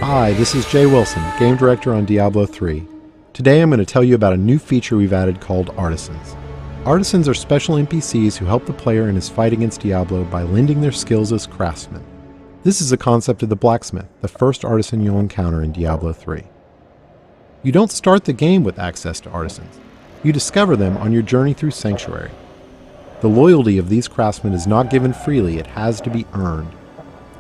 Hi, this is Jay Wilson, Game Director on Diablo 3. Today I'm going to tell you about a new feature we've added called Artisans. Artisans are special NPCs who help the player in his fight against Diablo by lending their skills as craftsmen. This is a concept of the blacksmith, the first artisan you'll encounter in Diablo 3. You don't start the game with access to artisans. You discover them on your journey through Sanctuary. The loyalty of these craftsmen is not given freely, it has to be earned.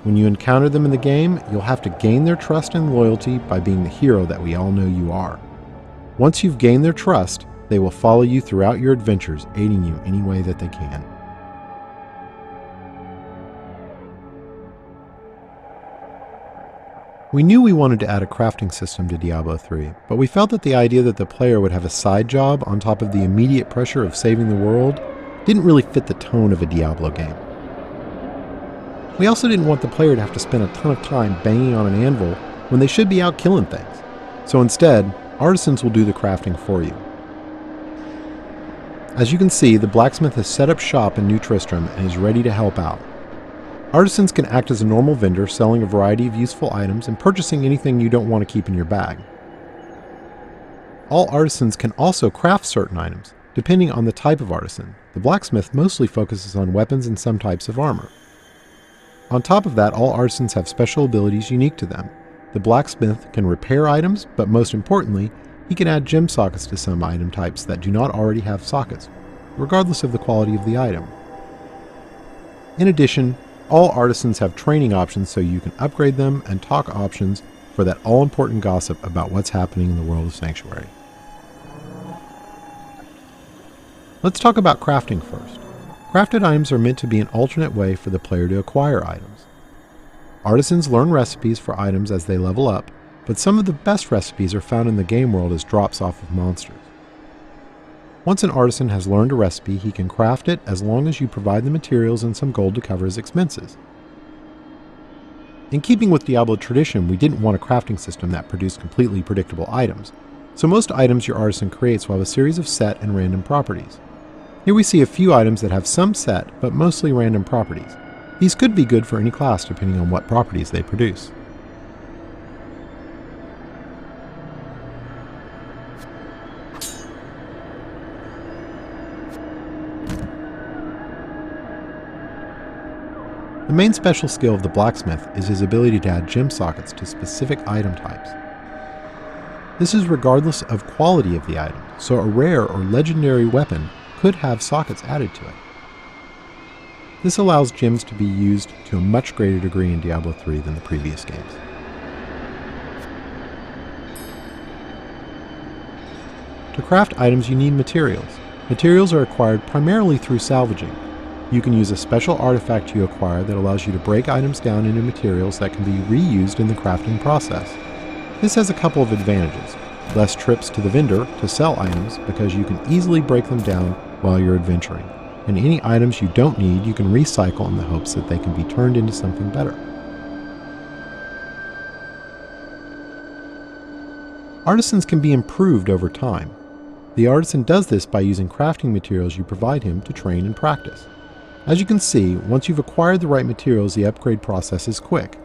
When you encounter them in the game, you'll have to gain their trust and loyalty by being the hero that we all know you are. Once you've gained their trust, they will follow you throughout your adventures, aiding you any way that they can. We knew we wanted to add a crafting system to Diablo 3, but we felt that the idea that the player would have a side job on top of the immediate pressure of saving the world didn't really fit the tone of a Diablo game. We also didn't want the player to have to spend a ton of time banging on an anvil when they should be out killing things. So instead, artisans will do the crafting for you. As you can see, the blacksmith has set up shop in New Tristram and is ready to help out. Artisans can act as a normal vendor, selling a variety of useful items and purchasing anything you don't want to keep in your bag. All artisans can also craft certain items, depending on the type of artisan. The blacksmith mostly focuses on weapons and some types of armor. On top of that, all artisans have special abilities unique to them. The blacksmith can repair items, but most importantly, he can add gem sockets to some item types that do not already have sockets, regardless of the quality of the item. In addition, all artisans have training options so you can upgrade them, and talk options for that all-important gossip about what's happening in the world of Sanctuary. Let's talk about crafting first. Crafted items are meant to be an alternate way for the player to acquire items. Artisans learn recipes for items as they level up, but some of the best recipes are found in the game world as drops off of monsters. Once an artisan has learned a recipe, he can craft it as long as you provide the materials and some gold to cover his expenses. In keeping with Diablo tradition, we didn't want a crafting system that produced completely predictable items, so most items your artisan creates will have a series of set and random properties. Here we see a few items that have some set, but mostly random properties. These could be good for any class depending on what properties they produce. The main special skill of the blacksmith is his ability to add gem sockets to specific item types. This is regardless of quality of the item, so a rare or legendary weapon could have sockets added to it. This allows gems to be used to a much greater degree in Diablo 3 than the previous games. To craft items you need materials. Materials are acquired primarily through salvaging. You can use a special artifact you acquire that allows you to break items down into materials that can be reused in the crafting process. This has a couple of advantages. Less trips to the vendor to sell items because you can easily break them down while you're adventuring, and any items you don't need you can recycle in the hopes that they can be turned into something better. Artisans can be improved over time. The artisan does this by using crafting materials you provide him to train and practice. As you can see, once you've acquired the right materials, the upgrade process is quick.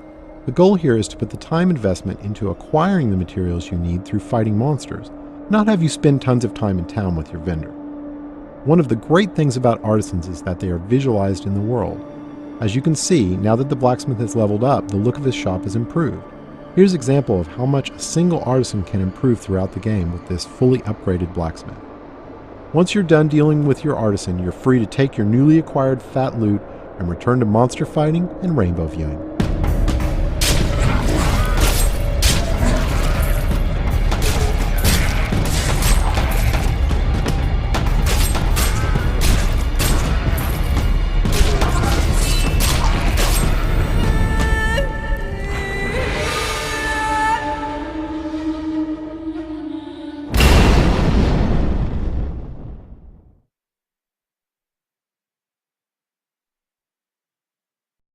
The goal here is to put the time investment into acquiring the materials you need through fighting monsters, not have you spend tons of time in town with your vendor. One of the great things about artisans is that they are visualized in the world. As you can see, now that the blacksmith has leveled up, the look of his shop is improved. Here's an example of how much a single artisan can improve throughout the game with this fully upgraded blacksmith. Once you're done dealing with your artisan, you're free to take your newly acquired fat loot and return to monster fighting and rainbow viewing.